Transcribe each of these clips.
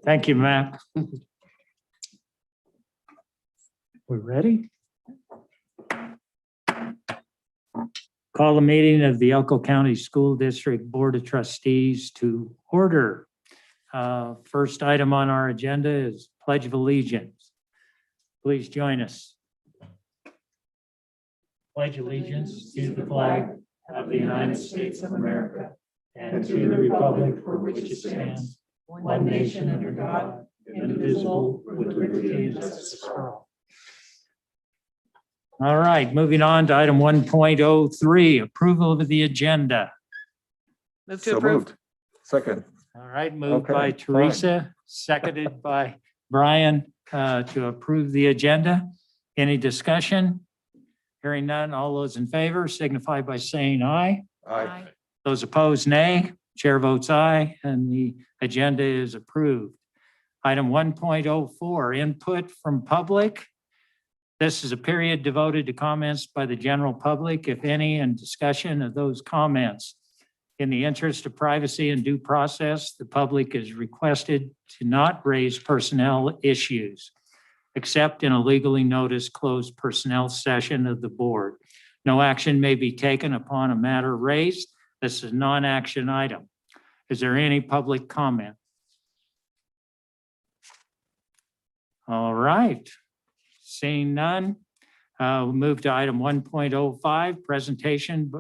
Thank you, Matt. We ready? Call the meeting of the Elko County School District Board of Trustees to order. First item on our agenda is Pledge of Allegiance. Please join us. Pledge allegiance to the flag of the United States of America and to the republic for which it stands, one nation under God, indivisible, with liberty and justice for all. All right, moving on to item 1.03, approval of the agenda. Move to approve. Second. All right, moved Okay, by Teresa, seconded by Brian to approve the agenda. Any discussion? Hearing none, all those in favor signify by saying aye. Aye. Those opposed, nay. Chair votes aye, and the agenda is approved. Item 1.04, input from public. This is a period devoted to comments by the general public, if any, and discussion of those comments. In the interest of privacy and due process, the public is requested to not raise personnel issues, except in a legally noticed closed personnel session of the board. No action may be taken upon a matter raised. This is a non-action item. Is there any public comment? All right. Seeing none, we'll move to item 1.05, presentation,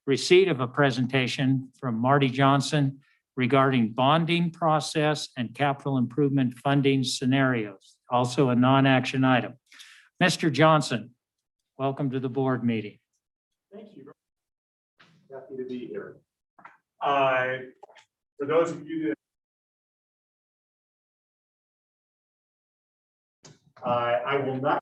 receipt of a presentation from Marty Johnson regarding bonding process and capital improvement funding scenarios, also a non-action item. Mr. Johnson, welcome to the board meeting. Thank you. Happy to be here. For those of you that I will not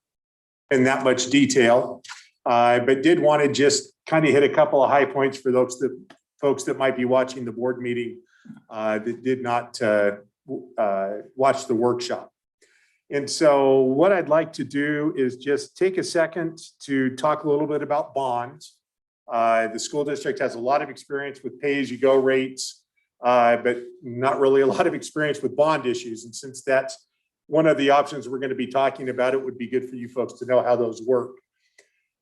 in that much detail, but did want to just kind of hit a couple of high points for those folks that might be watching the board meeting that did not watch the workshop. And so what I'd like to do is just take a second to talk a little bit about bonds. The school district has a lot of experience with pay-as-you-go rates, but not really a lot of experience with bond issues. And since that's one of the options we're going to be talking about, it would be good for you folks to know how those work.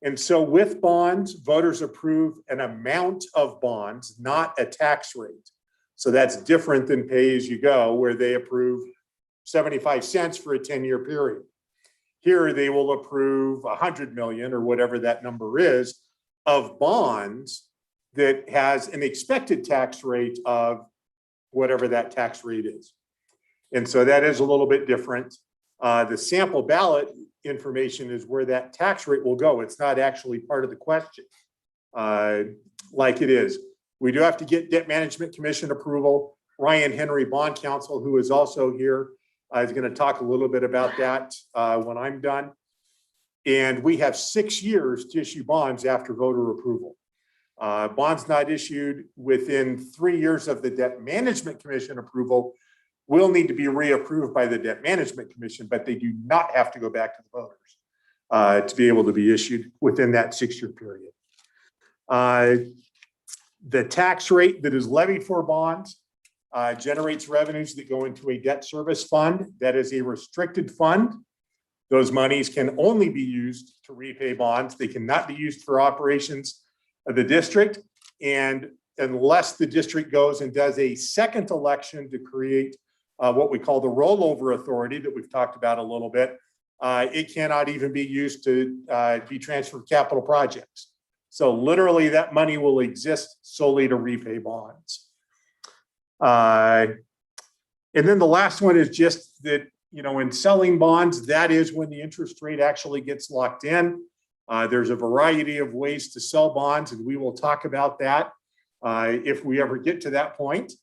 And so with bonds, voters approve an amount of bonds, not a tax rate. So that's different than pay-as-you-go, where they approve 75 cents for a 10-year period. Here, they will approve 100 million or whatever that number is of bonds that has an expected tax rate of whatever that tax rate is. And so that is a little bit different. The sample ballot information is where that tax rate will go. It's not actually part of the question like it is. We do have to get Debt Management Commission approval. Ryan Henry, Bond Counsel, who is also here, is going to talk a little bit about that when I'm done. And we have 6 years to issue bonds after voter approval. Bonds not issued within 3 years of the Debt Management Commission approval will need to be reapproved by the Debt Management Commission, but they do not have to go back to the voters to be able to be issued within that 6-year period. The tax rate that is levied for bonds generates revenues that go into a debt service fund. That is a restricted fund. Those monies can only be used to repay bonds. They cannot be used for operations of the district. And unless the district goes and does a second election to create what we call the rollover authority that we've talked about a little bit, it cannot even be used to be transferred capital projects. So literally that money will exist solely to repay bonds. And then the last one is just that, you know, in selling bonds, that is when the interest rate actually gets locked in. There's a variety of ways to sell bonds, and we will talk about that if we ever get to that point,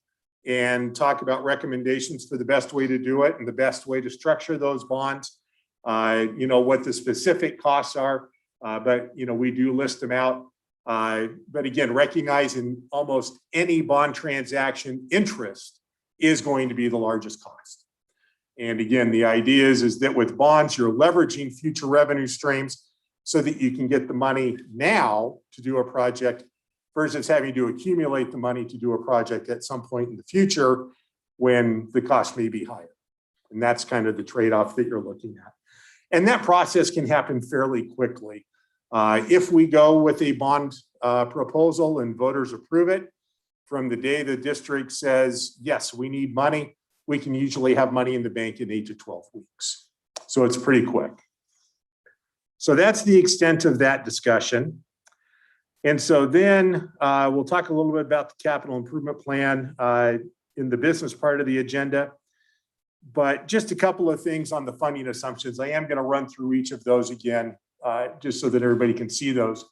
and talk about recommendations for the best way to do it and the best way to structure those bonds. You know, what the specific costs are, but, you know, we do list them out. But again, recognizing almost any bond transaction, interest is going to be the largest cost. And again, the idea is that with bonds, you're leveraging future revenue streams so that you can get the money now to do a project versus having to accumulate the money to do a project at some point in the future. when the cost may be higher. And that's kind of the trade-off that you're looking at. And that process can happen fairly quickly. If we go with a bond proposal and voters approve it, from the day the district says, yes, we need money, we can usually have money in the bank in 8 to 12 weeks. So it's pretty quick. So that's the extent of that discussion. And so then we'll talk a little bit about the capital improvement plan in the business part of the agenda. But just a couple of things on the funding assumptions. I am going to run through each of those again, just so that everybody can see those.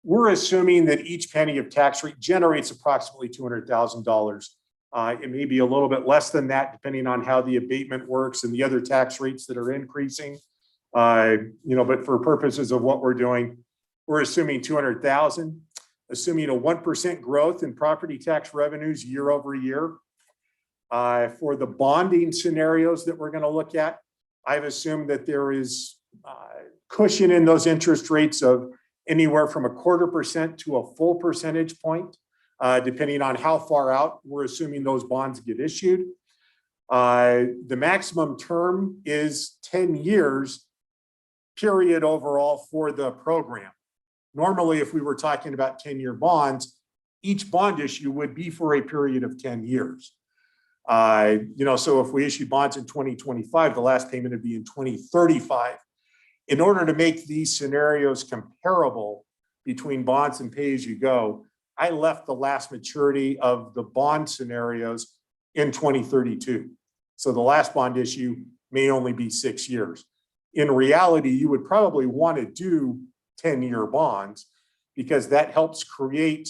We're assuming that each penny of tax rate generates approximately $200,000. It may be a little bit less than that, depending on how the abatement works and the other tax rates that are increasing. But for purposes of what we're doing, we're assuming 200,000, assuming a 1% growth in property tax revenues year over year. For the bonding scenarios that we're going to look at, I've assumed that there is cushion in those interest rates of anywhere from 0.25% to a full percentage point, depending on how far out we're assuming those bonds get issued. The maximum term is 10 years, period, overall for the program. Normally, if we were talking about 10-year bonds, each bond issue would be for a period of 10 years. So if we issue bonds in 2025, the last payment would be in 2035. In order to make these scenarios comparable between bonds and pay-as-you-go, I left the last maturity of the bond scenarios in 2032. So the last bond issue may only be 6 years. In reality, you would probably want to do 10-year bonds because that helps create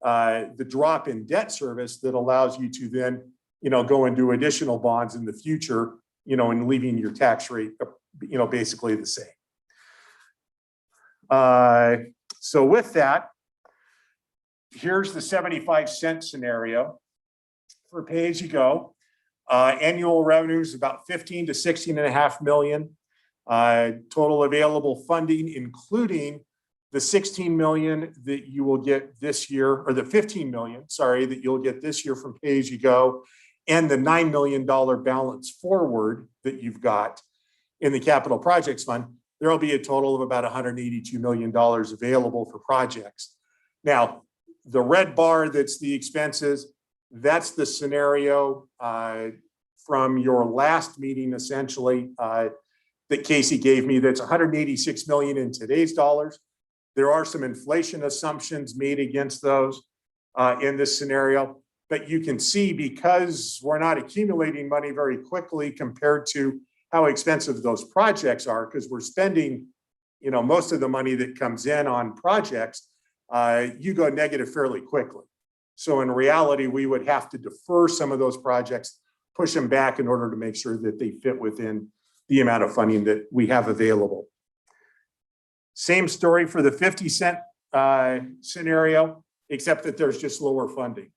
the drop in debt service that allows you to then, go and do additional bonds in the future, and leaving your tax rate, basically the same. So with that, here's the 75-cent scenario for pay-as-you-go. Annual revenues about 15 to 16.5 million. Total available funding, including the 16 million that you will get this year, or the 15 million, sorry, that you'll get this year from pay-as-you-go, and the $9 million balance forward that you've got in the capital projects fund. There will be a total of about $182 million available for projects. Now, the red bar that's the expenses, that's the scenario from your last meeting, essentially, that Casey gave me. That's 186 million in today's dollars. There are some inflation assumptions made against those in this scenario, but you can see, because we're not accumulating money very quickly compared to how expensive those projects are, because we're spending, most of the money that comes in on projects, you go negative fairly quickly. So in reality, we would have to defer some of those projects, push them back in order to make sure that they fit within the amount of funding that we have available. Same story for the 50-cent scenario, except that there's just lower funding.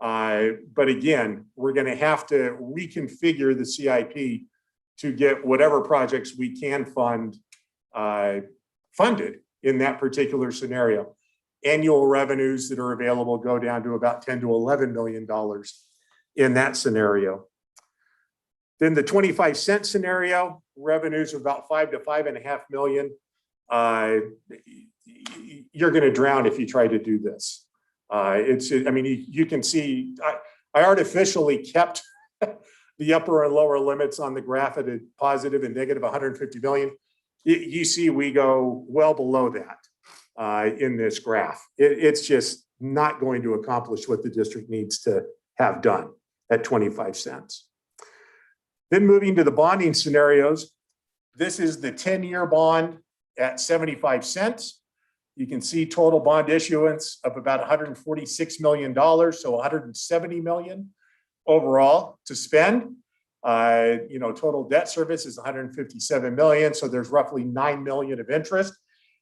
But again, we're going to have to reconfigure the CIP to get whatever projects we can fund funded in that particular scenario. Annual revenues that are available go down to about $10 to $11 million in that scenario. Then the 25-cent scenario, revenues of about 5 to 5.5 million. You're going to drown if you try to do this. You can see, I artificially kept the upper and lower limits on the graph at a positive and negative 150 million. You see, we go well below that in this graph. It's just not going to accomplish what the district needs to have done at 25 cents. Then moving to the bonding scenarios, this is the 10-year bond at 75 cents. You can see total bond issuance of about $146 million, so $170 million overall to spend. Total debt service is $157 million, so there's roughly $9 million of interest.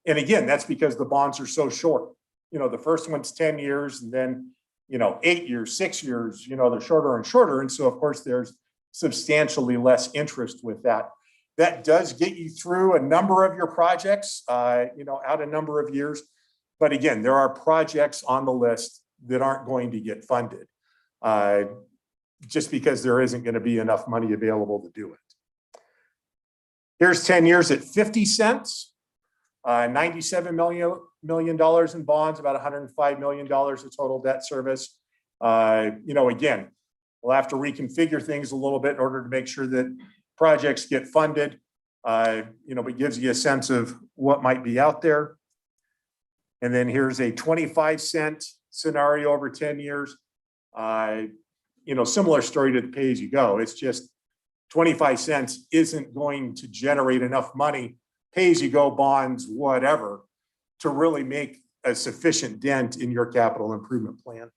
And again, that's because the bonds are so short. The first one's 10 years, and then 8 years, 6 years, they're shorter and shorter. And so of course there's substantially less interest with that. That does get you through a number of your projects, out a number of years. But again, there are projects on the list that aren't going to get funded. just because there isn't going to be enough money available to do it. Here's 10 years at 50 cents, $97 million in bonds, about $105 million of total debt service. Again, we'll have to reconfigure things a little bit in order to make sure that projects get funded. But gives you a sense of what might be out there. And then here's a 25-cent scenario over 10 years. Similar story to the pay as you go. It's just 25 cents isn't going to generate enough money, pay as you go bonds, whatever, to really make a sufficient dent in your capital improvement plan.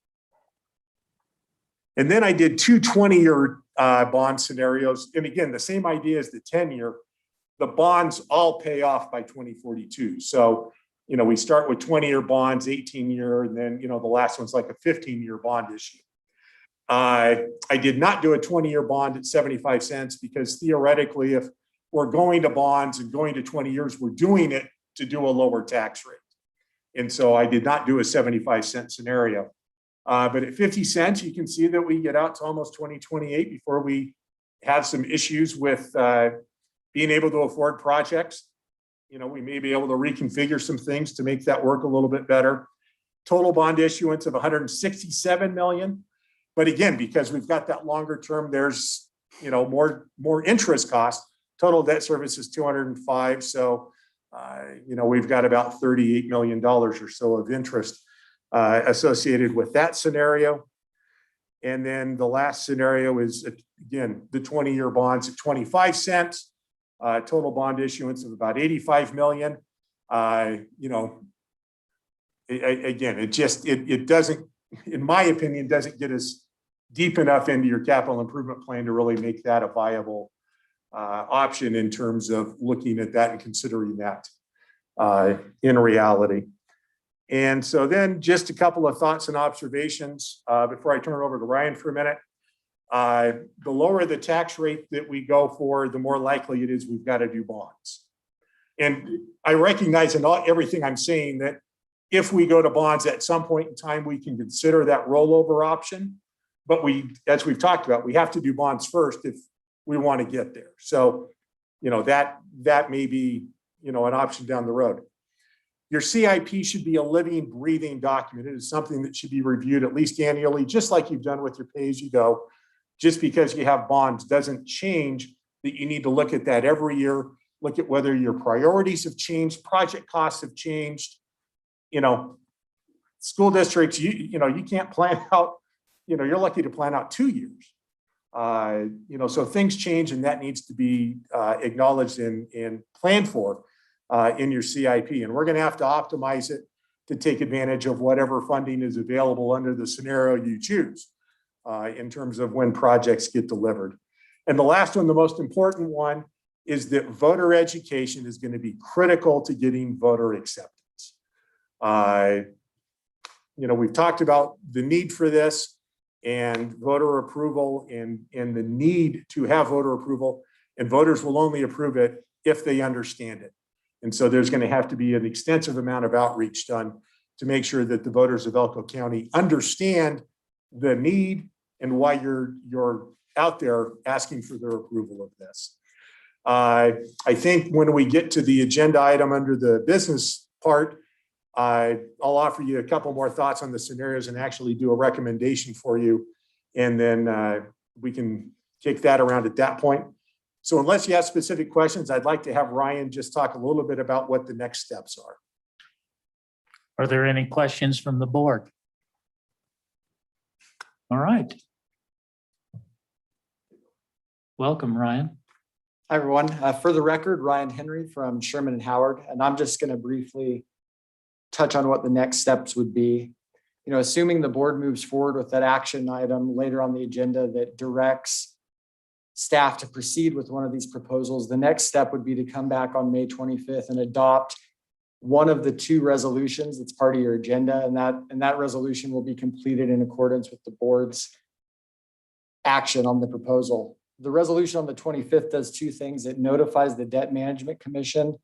And then I did two 20-year bond scenarios. And again, the same idea as the 10-year, the bonds all pay off by 2042. So, we start with 20-year bonds, 18-year, and then, the last one's like a 15-year bond issue. I did not do a 20-year bond at 75 cents because theoretically, if we're going to bonds and going to 20 years, we're doing it to do a lower tax rate. And so I did not do a 75-cent scenario. But at 50 cents, you can see that we get out to almost 2028 before we have some issues with being able to afford projects. We may be able to reconfigure some things to make that work a little bit better. Total bond issuance of 167 million. But again, because we've got that longer term, there's more interest costs. Total debt service is 205. So we've got about $38 million or so of interest associated with that scenario. And then the last scenario is, again, the 20-year bonds at 25 cents, total bond issuance of about 85 million. Again, it doesn't, in my opinion, doesn't get us deep enough into your capital improvement plan to really make that a viable option in terms of looking at that and considering that in reality. And so then just a couple of thoughts and observations before I turn it over to Ryan for a minute. The lower the tax rate that we go for, the more likely it is we've got to do bonds. And I recognize in everything I'm saying that if we go to bonds at some point in time, we can consider that rollover option. But as we've talked about, we have to do bonds first if we want to get there. So, that may be, an option down the road. Your CIP should be a living, breathing document. It is something that should be reviewed at least annually, just like you've done with your pay-as-you-go. Just because you have bonds doesn't change that you need to look at that every year, look at whether your priorities have changed, project costs have changed. School districts, you can't plan out, you're lucky to plan out 2 years. So things change and that needs to be acknowledged and planned for in your CIP. And we're going to have to optimize it to take advantage of whatever funding is available under the scenario you choose in terms of when projects get delivered. And the last one, the most important one, is that voter education is going to be critical to getting voter acceptance. We've talked about the need for this and voter approval and the need to have voter approval, and voters will only approve it if they understand it. And so there's going to have to be an extensive amount of outreach done to make sure that the voters of Elko County understand the need and why you're out there asking for their approval of this. I think when we get to the agenda item under the business part, I'll offer you a couple more thoughts on the scenarios and actually do a recommendation for you. And then we can kick that around at that point. So unless you have specific questions, I'd like to have Ryan just talk a little bit about what the next steps are. Are there any questions from the board? All right. Welcome, Ryan. Hi, everyone. For the record, Ryan Henry from Sherman and Howard, and I'm just going to briefly touch on what the next steps would be. Assuming the board moves forward with that action item later on the agenda that directs staff to proceed with one of these proposals, the next step would be to come back on May 25th and adopt one of the two resolutions that's part of your agenda, and that resolution will be completed in accordance with the board's action on the proposal. The resolution on the 25th does two things. It notifies the Debt Management Commission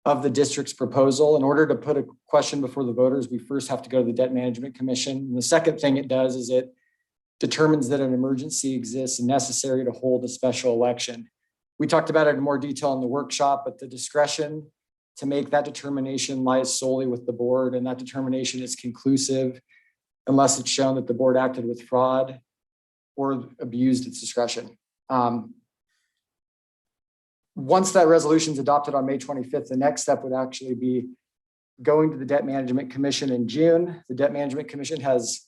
of the district's proposal. In order to put a question before the voters, we first have to go to the Debt Management Commission. And the second thing it does is it determines that an emergency exists and necessary to hold a special election. We talked about it in more detail in the workshop, but the discretion to make that determination lies solely with the board, and that determination is conclusive unless it's shown that the board acted with fraud or abused its discretion. Once that resolution is adopted on May 25th, the next step would actually be going to the Debt Management Commission in June. The Debt Management Commission has,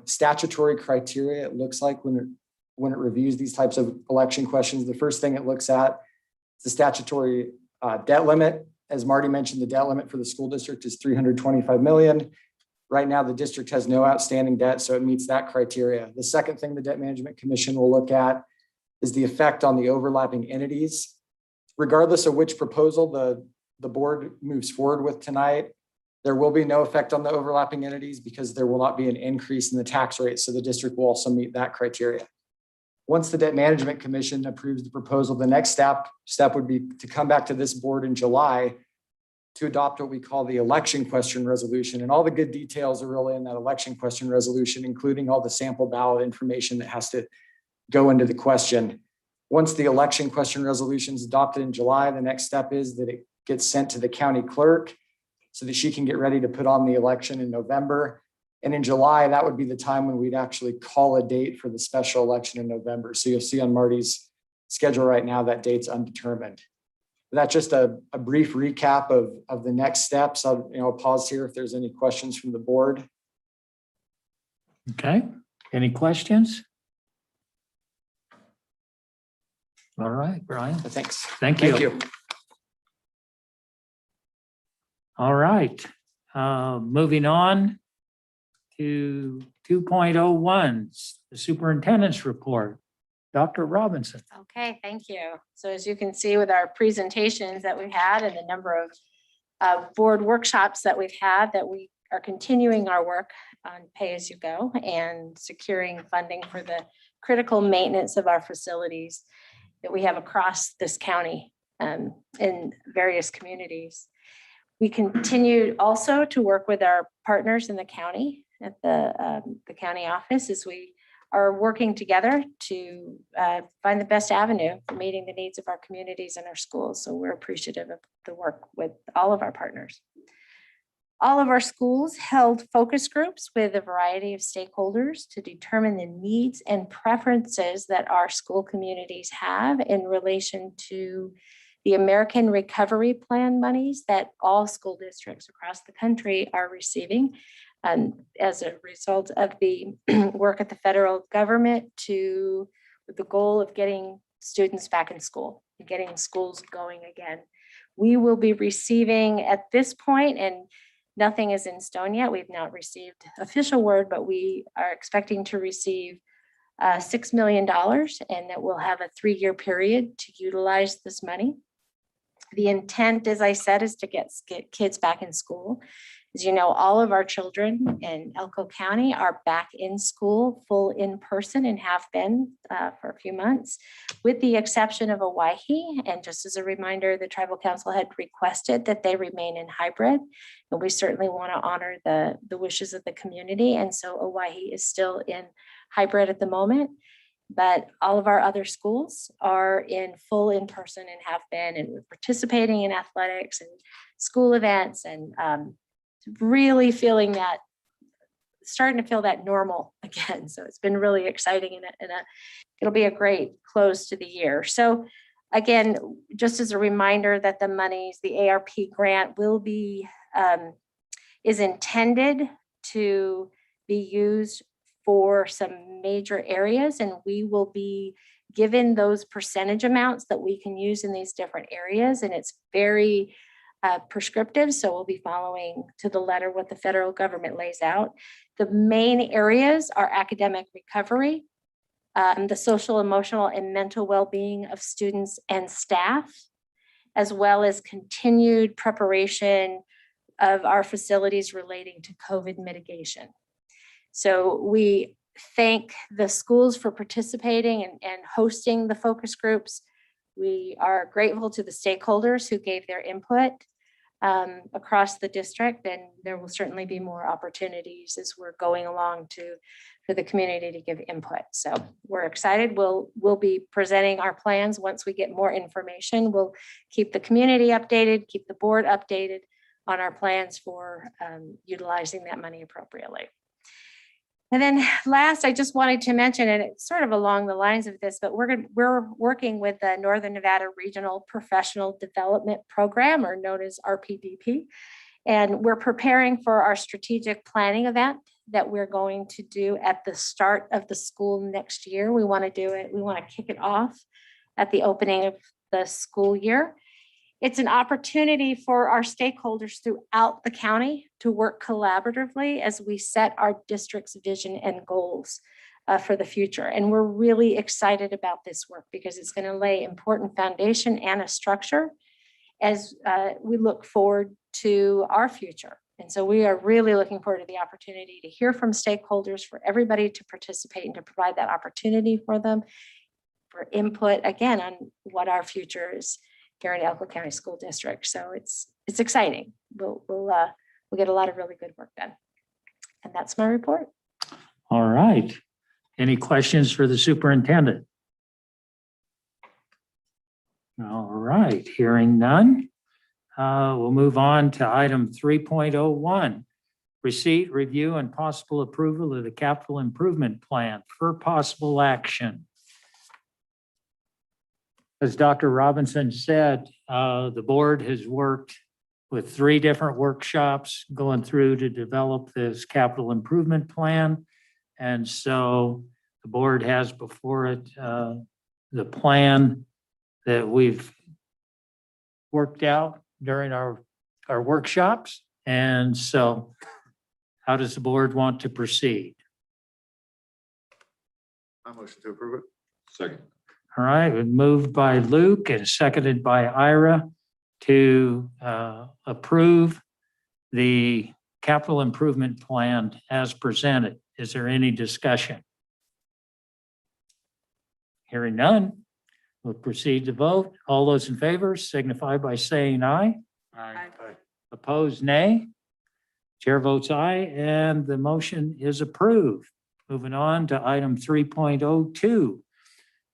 statutory criteria, it looks like, when it reviews these types of election questions. The first thing it looks at is the statutory debt limit. As Marty mentioned, the debt limit for the school district is $325 million. Right now, the district has no outstanding debt, so it meets that criteria. The second thing the Debt Management Commission will look at is the effect on the overlapping entities. Regardless of which proposal the board moves forward with tonight, there will be no effect on the overlapping entities because there will not be an increase in the tax rate, so the district will also meet that criteria. Once the Debt Management Commission approves the proposal, the next step would be to come back to this board in July to adopt what we call the election question resolution. And all the good details are really in that election question resolution, including all the sample ballot information that has to go into the question. Once the election question resolution is adopted in July, the next step is that it gets sent to the county clerk so that she can get ready to put on the election in November. And in July, that would be the time when we'd actually call a date for the special election in November. So you'll see on Marty's schedule right now, that date's undetermined. That's just a brief recap of the next steps. I'll pause here if there's any questions from the board. Okay, any questions? All right, Brian. Thanks. Thank you. Thank you. All right, moving on to 2.01, the superintendent's report. Dr. Robinson. Okay, thank you. So as you can see with our presentations that we've had and the number of board workshops that we've had, that we are continuing our work on pay-as-you-go and securing funding for the critical maintenance of our facilities that we have across this county in various communities. We continue also to work with our partners in the county at the county office as we are working together to find the best avenue for meeting the needs of our communities and our schools. So we're appreciative of the work with all of our partners. All of our schools held focus groups with a variety of stakeholders to determine the needs and preferences that our school communities have in relation to the American Recovery Plan monies that all school districts across the country are receiving. And as a result of the work at the federal government with the goal of getting students back in school and getting schools going again. We will be receiving at this point, and nothing is in stone yet, we've not received official word, but we are expecting to receive $6 million, and that we'll have a 3-year period to utilize this money. The intent, as I said, is to get kids back in school. As you know, all of our children in Elko County are back in school, full in person, and have been for a few months, with the exception of Owyhee. And just as a reminder, the Tribal Council had requested that they remain in hybrid, and we certainly want to honor the wishes of the community. And so Owyhee is still in hybrid at the moment, but all of our other schools are in full in person and have been, and we're participating in athletics and school events, and really starting to feel that normal again. So it's been really exciting, and it'll be a great close to the year. So again, just as a reminder that the monies, the ARP grant is intended to be used for some major areas, and we will be given those percentage amounts that we can use in these different areas. And it's very prescriptive, so we'll be following to the letter what the federal government lays out. The main areas are academic recovery, the social, emotional, and mental well-being of students and staff, as well as continued preparation of our facilities relating to COVID mitigation. So we thank the schools for participating and hosting the focus groups. We are grateful to the stakeholders who gave their input. across the district, and there will certainly be more opportunities as we're going along for the community to give input. So we're excited. We'll be presenting our plans once we get more information. We'll keep the community updated, keep the board updated on our plans for utilizing that money appropriately. And then last, I just wanted to mention, and it's sort of along the lines of this, but we're working with the Northern Nevada Regional Professional Development Program, or known as RPDP. And we're preparing for our strategic planning event that we're going to do at the start of the school next year. We want to do it, we want to kick it off at the opening of the school year. It's an opportunity for our stakeholders throughout the county to work collaboratively as we set our district's vision and goals for the future. And we're really excited about this work because it's going to lay important foundation and a structure as we look forward to our future. And so we are really looking forward to the opportunity to hear from stakeholders, for everybody to participate and to provide that opportunity for them for input, again, on what our future is here in Elko County School District. So it's exciting. We'll get a lot of really good work done. And that's my report. All right. Any questions for the superintendent? All right, hearing none. We'll move on to item 3.01. Receipt, review, and possible approval of the capital improvement plan for possible action. As Dr. Robinson said, the board has worked with 3 different workshops going through to develop this capital improvement plan. And so the board has before it the plan that we've worked out during our workshops. And so how does the board want to proceed? I motion to approve it. Second. All right, moved by Luke and seconded by Ira to approve the capital improvement plan as presented. Is there any discussion? Hearing none, we'll proceed to vote. All those in favor signify by saying aye. Aye. Opposed, nay. Chair votes aye, and the motion is approved. Moving on to item 3.02.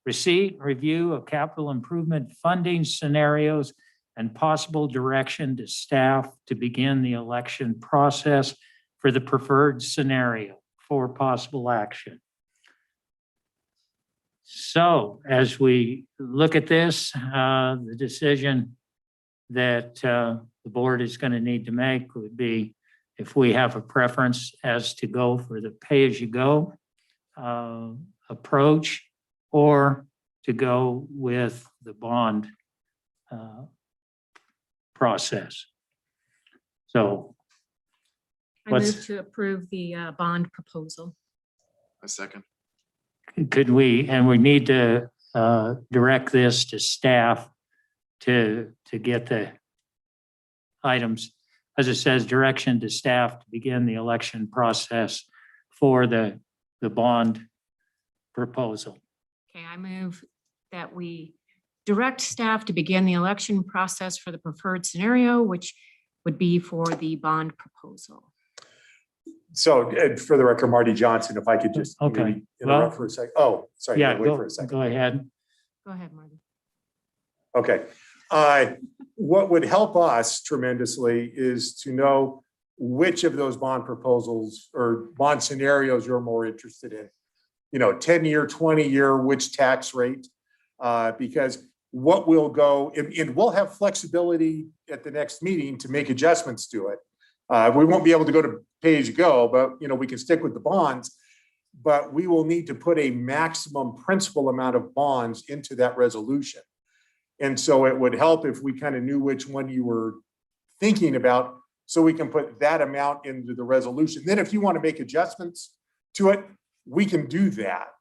Receipt, review of capital improvement funding scenarios and possible direction to staff to begin the election process for the preferred scenario for possible action. So as we look at this, the decision that the board is going to need to make would be if we have a preference as to go for the pay-as-you-go approach, or to go with the bond process. So I move to approve the bond proposal. A second. could we, and we need to direct this to staff to get the items, as it says, direction to staff to begin the election process for the bond proposal. Okay, I move that we direct staff to begin the election process for the preferred scenario, which would be for the bond proposal. So for the record, Marty Johnson, if I could just Okay. maybe interrupt for a second. Oh, sorry. Yeah, wait for a second. go ahead. Go ahead, Marty. Okay. What would help us tremendously is to know which of those bond proposals or bond scenarios you're more interested in. 10-year, 20-year, which tax rate? Because what will go, and we'll have flexibility at the next meeting to make adjustments to it. We won't be able to go to pay as you go, but we can stick with the bonds. But we will need to put a maximum principal amount of bonds into that resolution. And so it would help if we kind of knew which one you were thinking about, so we can put that amount into the resolution. Then if you want to make adjustments to it, we can do that.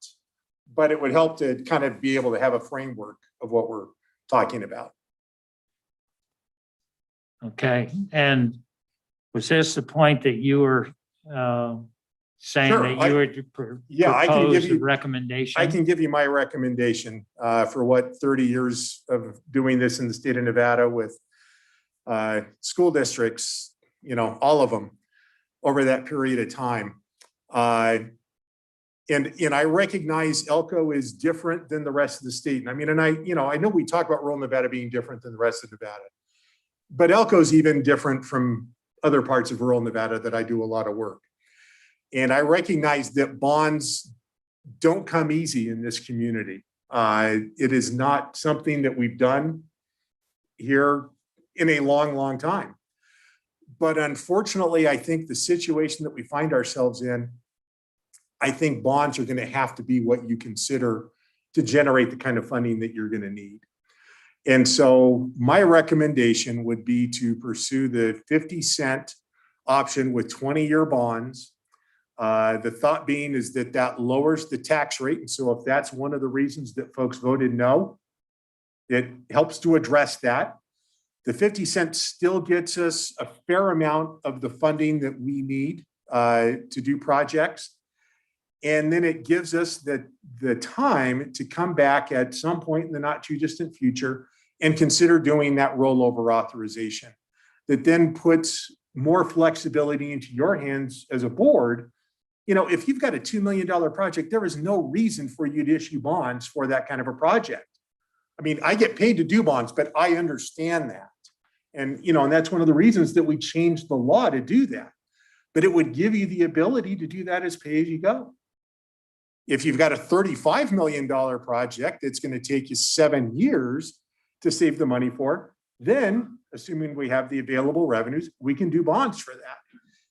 But it would help to kind of be able to have a framework of what we're talking about. Okay, and was this the point that you were saying Sure, that you would I can give propose a you, recommendation? I can give you my recommendation for 30 years of doing this in the state of Nevada with school districts, all of them over that period of time. And I recognize Elko is different than the rest of the state. And I mean, and I know we talk about rural Nevada being different than the rest of Nevada, but Elko is even different from other parts of rural Nevada that I do a lot of work. And I recognize that bonds don't come easy in this community. It is not something that we've done here in a long, long time. But unfortunately, I think the situation that we find ourselves in, I think bonds are going to have to be what you consider to generate the kind of funding that you're going to need. And so my recommendation would be to pursue the 50-cent option with 20-year bonds. The thought being is that that lowers the tax rate. And so if that's one of the reasons that folks voted no, it helps to address that. The 50 cents still gets us a fair amount of the funding that we need to do projects. And then it gives us the time to come back at some point in the not too distant future and consider doing that rollover authorization that then puts more flexibility into your hands as a board. If you've got a $2 million project, there is no reason for you to issue bonds for that kind of a project. I mean, I get paid to do bonds, but I understand that. And, and that's one of the reasons that we changed the law to do that. But it would give you the ability to do that as pay as you go. If you've got a $35 million project, it's going to take you 7 years to save the money for, then, assuming we have the available revenues, we can do bonds for that.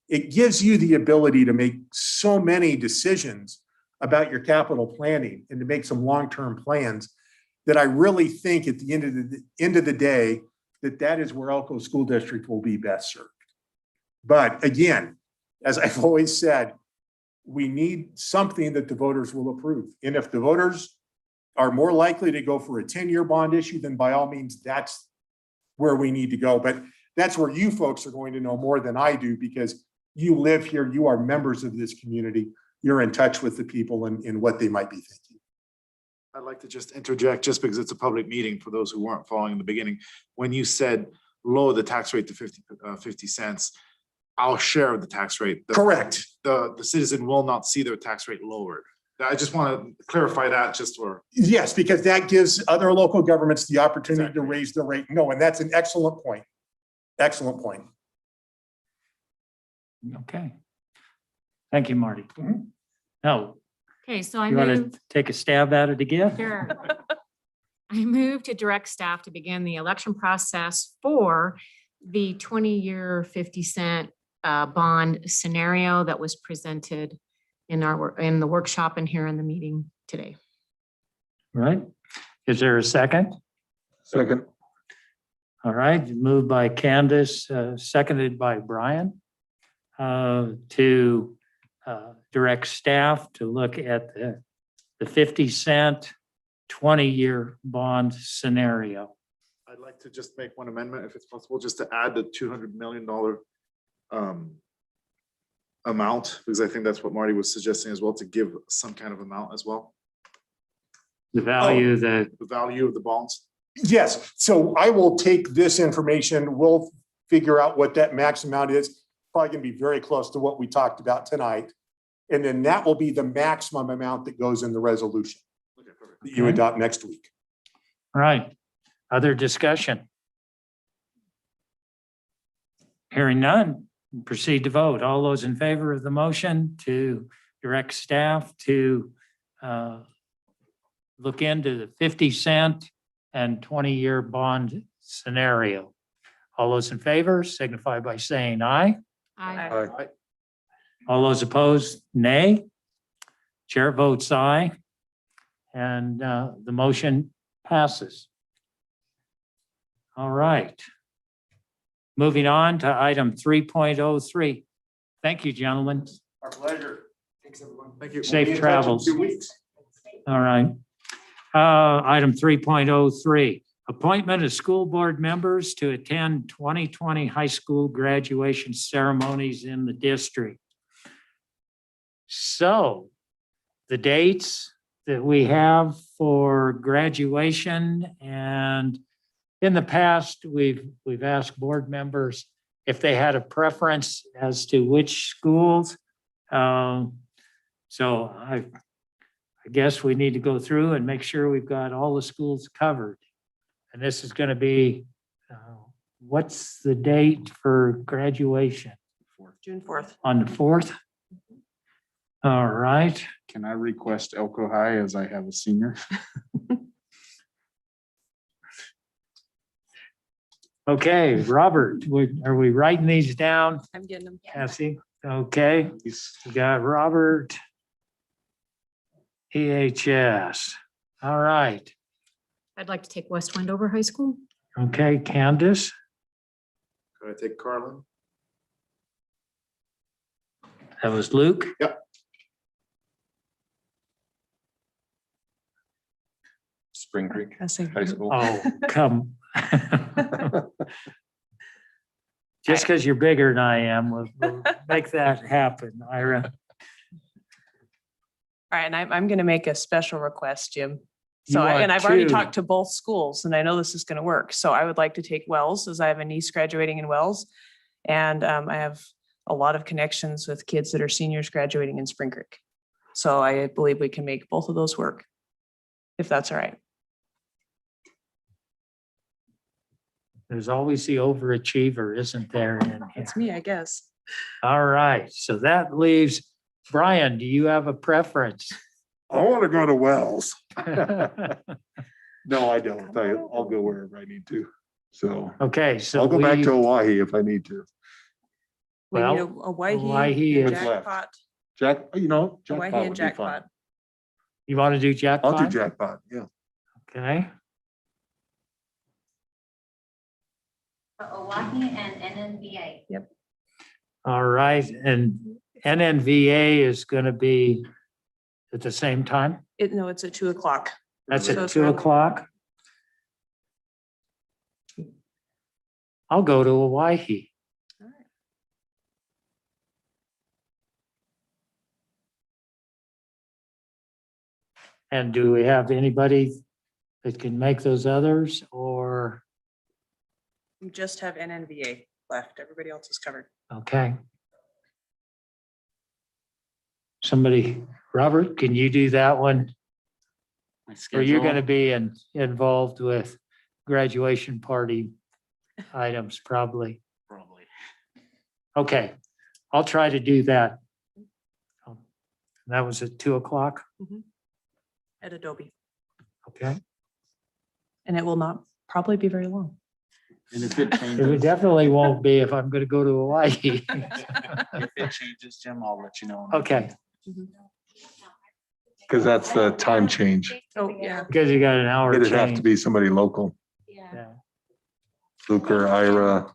It gives you the ability to make so many decisions about your capital planning and to make some long-term plans that I really think at the end of the day, that is where Elko School District will be best served. But again, as I've always said, we need something that the voters will approve. And if the voters are more likely to go for a 10-year bond issue, then by all means, that's where we need to go. But that's where you folks are going to know more than I do, because you live here, you are members of this community, you're in touch with the people and what they might be thinking. I'd like to just interject, just because it's a public meeting for those who weren't following in the beginning. When you said lower the tax rate to 50 cents, our share of the tax rate. Correct. The citizen will not see their tax rate lowered. I just want to clarify that just for. Yes, because that gives other local governments the opportunity Exactly. to raise the rate. No, and that's an excellent point. Excellent point. Okay. Thank you, Marty. Mhm. Now, Okay, so I you want move, to take a stab at it again? sure. I move to direct staff to begin the election process for the 20-year 50-cent bond scenario that was presented in the workshop and here in the meeting today. Right? Is there a second? Second. All right, moved by Candace, seconded by Brian, to direct staff to look at the 50-cent 20-year bond scenario. I'd like to just make one amendment, if it's possible, just to add the $200 million amount, because I think that's what Marty was suggesting as well, to give some kind of amount as well, The value that, the value of the bonds. Yes, so I will take this information. We'll figure out what that max amount is. Probably gonna be very close to what we talked about tonight. And then that will be the maximum amount that goes in the resolution Okay, perfect. that you Okay. adopt next week. right, other discussion? Hearing none, proceed to vote. All those in favor of the motion to direct staff to look into the 50-cent and 20-year bond scenario. All those in favor signify by saying aye. Aye. All those opposed, nay. Chair votes aye. And the motion passes. All right. Moving on to item 3.03. Thank you, gentlemen. Our pleasure. Thanks, everyone. Thank you. Safe Be in touch in travels. 2 weeks. All right. Item 3.03, appointment of school board members to attend 2020 high school graduation ceremonies in the district. So the dates that we have for graduation, and in the past, we've asked board members if they had a preference as to which schools. So I guess we need to go through and make sure we've got all the schools covered. And this is going to be, what's the date for graduation? June 4th. On the 4th? All right. Can I request Elko High as I have a senior? Okay, Robert, are we writing these down? I'm getting them. Cassie, okay, we got Robert. EHS, all right, I'd like to take West Wendover High School. okay, Candace, Could I take Carlin? that was Luke. Yep. Spring Creek I say- High School. Oh, come. Just because you're bigger than I am, we'll make that happen, Ira. All right, and I'm going to make a special request, Jim. You So, want and I've already two. talked to both schools and I know this is going to work. So I would like to take Wells as I have a niece graduating in Wells. And I have a lot of connections with kids that are seniors graduating in Spring Creek. So I believe we can make both of those work, if that's all right. There's always the overachiever, isn't there? in here? That's me, I guess. All right, so that leaves, Brian, do you have a preference? I want to go to Wells. No, I don't. I'll go wherever I need to. So Okay, so I'll go back we- to Hawaii if I need to. We need a Hawaii Hawaii, is- jackpot, Jackpot Hawaii would and be fine. jackpot. You want to do jackpot? I'll do jackpot, yeah. Okay, Oahe and NNVA. all right, and NNVA is going to be at the same time? No, it's at 2:00. That's So at it's 2 around- o'clock? I'll go to Hawaii. And do we have anybody that can make those others or, You just have NNVA left. Everybody else is covered. okay? Somebody, Robert, can you do that one? Or you're going to be involved with graduation party items, probably. Probably. Okay, I'll try to do that. That was at 2 o'clock, At Adobe. okay? And it will not probably be very long. And if it It changes, definitely won't be if I'm going to go to Hawaii. if it changes, Jim, I'll let you know. Okay, Because that's the time change. Oh, yeah. because you got an hour It'd have to change. be somebody local, Yeah. Yeah. Luke or Ira.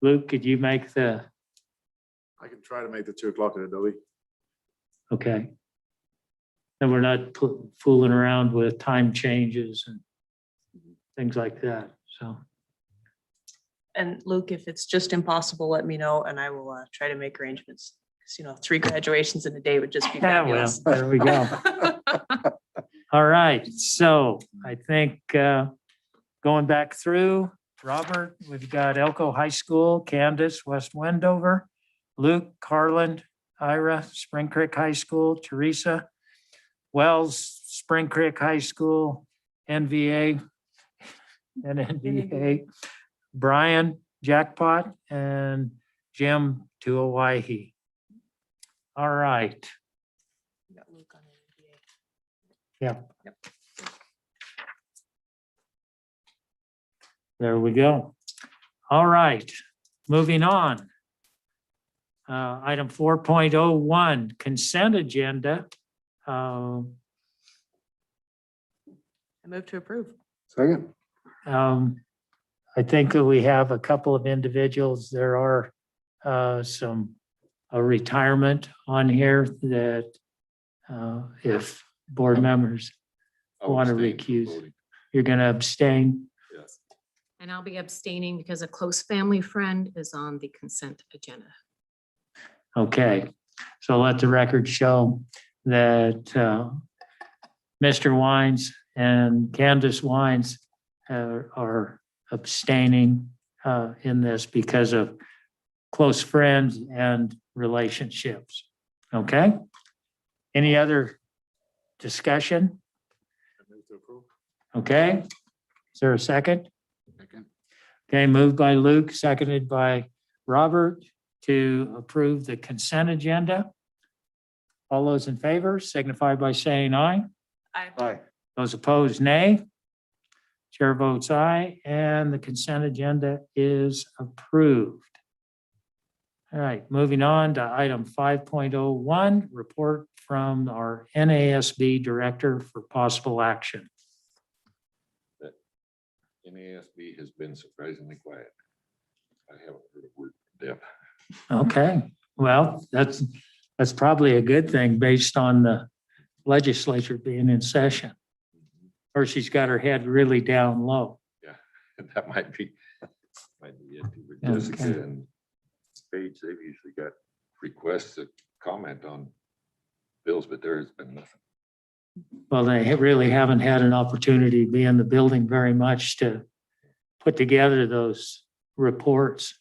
Luke, could you make the, I can try to make the 2 o'clock at Adobe. okay. And we're not fooling around with time changes and things like that, so. And Luke, if it's just impossible, let me know and I will try to make arrangements. Because, 3 graduations in a day would just be Yeah, well, fabulous. there we go. All right, so I think going back through, Robert, we've got Elko High School, Candace, West Wendover, Luke, Carland, Ira, Spring Creek High School, Teresa, Wells, Spring Creek High School, NVA, NNVA, Brian, Jackpot, and Jim to Hawaii. All right. You got Luke on NNVA. Yep. Yep. There we go. All right, moving on. Item 4.01, consent agenda. I move to approve. Second. I think that we have a couple of individuals. There are a retirement on here that if board members want to recuse, you're going to abstain. Yes. And I'll be abstaining because a close family friend is on the consent agenda. Okay, so let the record show that Mr. Wines and Candace Wines are abstaining in this because of close friends and relationships. Okay? Any other discussion? Okay? Is there a second? Okay, moved by Luke, seconded by Robert to approve the consent agenda. All those in favor signify by saying aye. Aye. Those opposed, nay. Chair votes aye, and the consent agenda is approved. All right, moving on to item 5.01, report from our NASB Director for possible action. NASB has been surprisingly quiet. I haven't heard a word from Deb. Okay, well, that's probably a good thing based on the legislature being in session. Or she's got her head really down low. Yeah, that might be it too. But Jessica Okay. and Paige, they've usually got requests to comment on bills, but there has been nothing. Well, they really haven't had an opportunity to be in the building very much to put together those reports.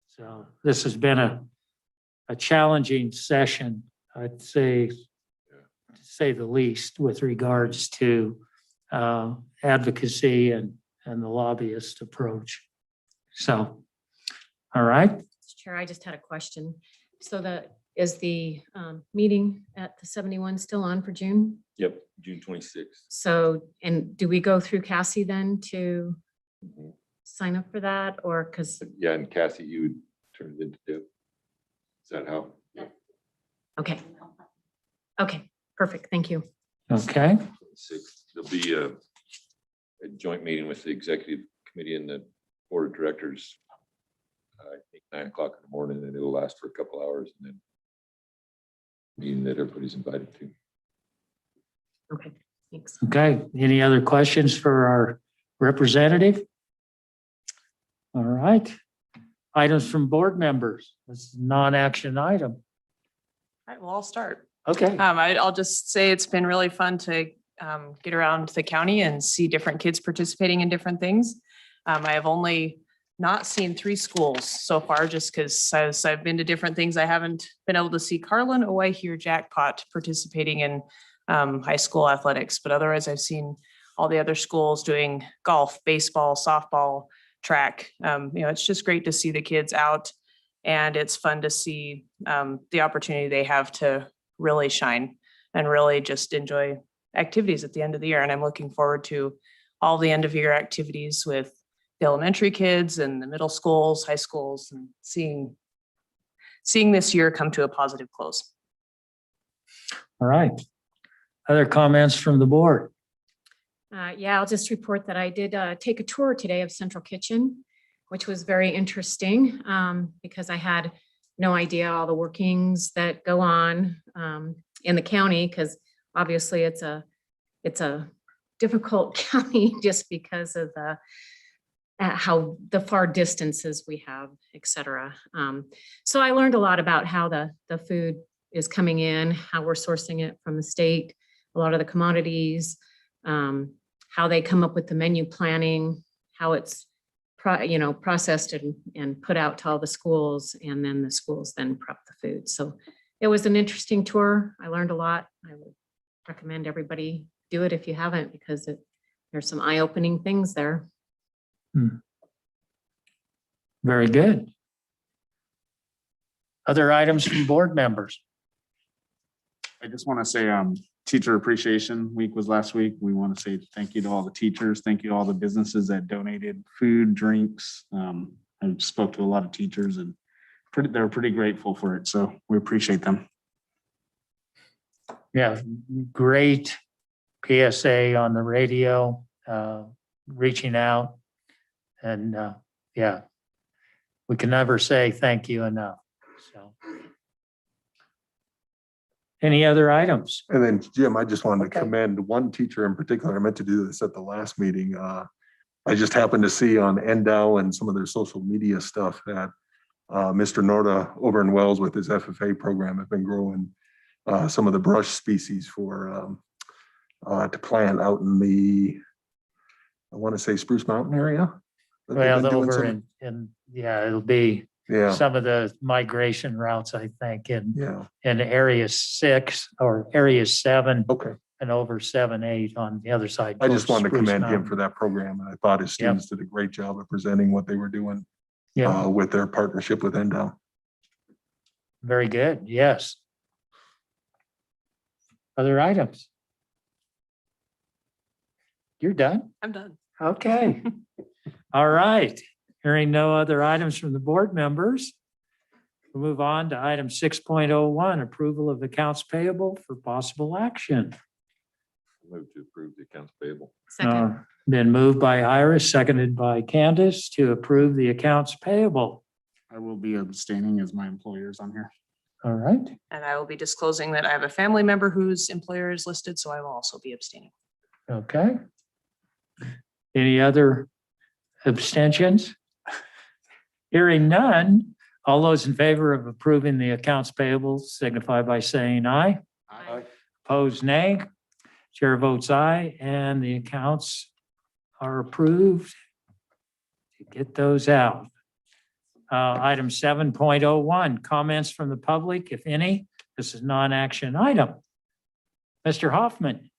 So this has been a challenging session, I'd say, to say the least, with regards to advocacy and the lobbyist approach. So, all right. Chair, I just had a question. So is the meeting at the 71 still on for June? Yep, June 26th. So, and do we go through Cassie then to Mhm. sign up for that, or because, Yeah, and Cassie, you turned it into Deb. Is that how? okay, okay, perfect, thank you. Okay, 26th. There'll be a joint meeting with the executive committee and the board of directors. I think 9 o'clock in the morning, and it'll last for a couple hours, and then meeting that everybody's invited to. Okay, thanks. okay. Any other questions for our representative? All right. Items from board members. This is a non-action item. All right, well, I'll start. Okay. I'll just say it's been really fun to get around the county and see different kids participating in different things. I have only not seen 3 schools so far, just because as I've been to different things, I haven't been able to see Carlin, Owyhee, or Jackpot participating in high school athletics. But otherwise, I've seen all the other schools doing golf, baseball, softball, track. It's just great to see the kids out, and it's fun to see the opportunity they have to really shine and really just enjoy activities at the end of the year. And I'm looking forward to all the end of year activities with the elementary kids and the middle schools, high schools, and seeing this year come to a positive close. All right. Other comments from the board? Yeah, I'll just report that I did take a tour today of Central Kitchen, which was very interesting because I had no idea all the workings that go on in the county, because obviously it's a difficult county just because of how the far distances we have, et cetera. So I learned a lot about how the food is coming in, how we're sourcing it from the state, a lot of the commodities, how they come up with the menu planning, how it's processed and put out to all the schools, and then the schools then prep the food. So it was an interesting tour. I learned a lot. I would recommend everybody do it if you haven't, because there's some eye-opening things there. Very good. Other items from board members? I just want to say, Teacher Appreciation Week was last week. We want to say thank you to all the teachers. Thank you to all the businesses that donated food, drinks. I spoke to a lot of teachers, and they're pretty grateful for it. So we appreciate them. Yeah, great PSA on the radio, reaching out. And yeah, we can never say thank you enough. So. Any other items? And then Jim, I just wanted to Okay. commend one teacher in particular. I meant to do this at the last meeting. I just happened to see on NDOW and some of their social media stuff that Mr. Norda over in Wells with his FFA program have been growing some of the brush species for to plant out in the, I want to say Spruce Mountain area. that they've Well, been doing over some- in, yeah, it'll be Yeah, some of the migration routes, I think, yeah, in area 6 or area 7 okay. and over 7, 8 on the other side. I just towards wanted to Spruce commend him Mountain. for that program, and I thought his students did a great job of presenting what they were doing Yeah, with their partnership with Endow. very good. Yes. Other items? You're done? I'm done. Okay. All right. Hearing no other items from the board members. We'll move on to item 6.01, approval of accounts payable for possible action. Move to approve the accounts payable. Second, Been moved by Iris, seconded by Candace to approve the accounts payable. I will be abstaining as my employer's on here. All right. And I will be disclosing that I have a family member whose employer is listed, so I will also be abstaining. Okay. Any other abstentions? Hearing none, all those in favor of approving the accounts payable signify by saying aye. Aye. Opposed, nay. Chair votes aye, and the accounts are approved. To get those out. Item 7.01, comments from the public, if any. This is non-action item. Mr. Hoffman.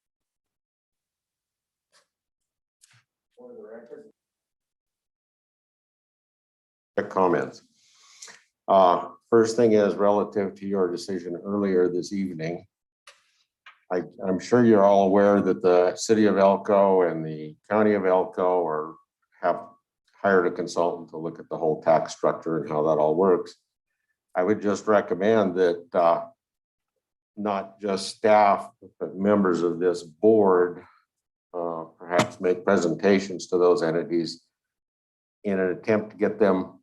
Comments. First thing is relative to your decision earlier this evening. I'm sure you're all aware that the city of Elko and the county of Elko have hired a consultant to look at the whole tax structure and how that all works. I would just recommend that not just staff, but members of this board perhaps make presentations to those entities in an attempt to get them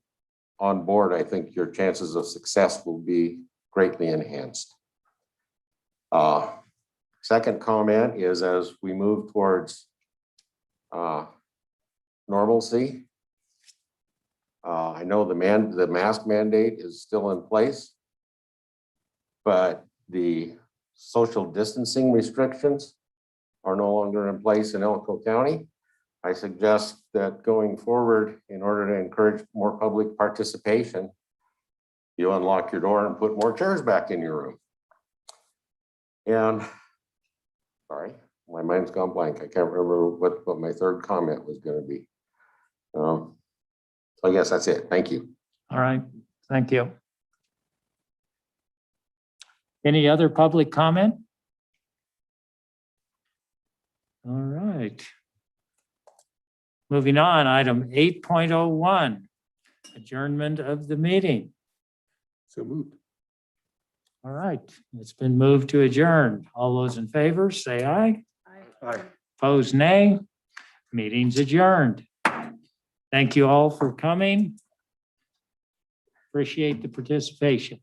on board. I think your chances of success will be greatly enhanced. Second comment is, as we move towards normalcy, I know the mask mandate is still in place, but the social distancing restrictions are no longer in place in Elko County. I suggest that going forward, in order to encourage more public participation, you unlock your door and put more chairs back in your room. And, sorry, my mind's gone blank. I can't remember what my third comment was going to be. So I guess that's it. Thank you. All right, thank you. Any other public comment? All right. Moving on, item 8.01, adjournment of the meeting. So moved. All right, it's been moved to adjourn. All those in favor, say aye. Aye. Opposed, nay. Meeting's adjourned. Thank you all for coming. Appreciate the participation.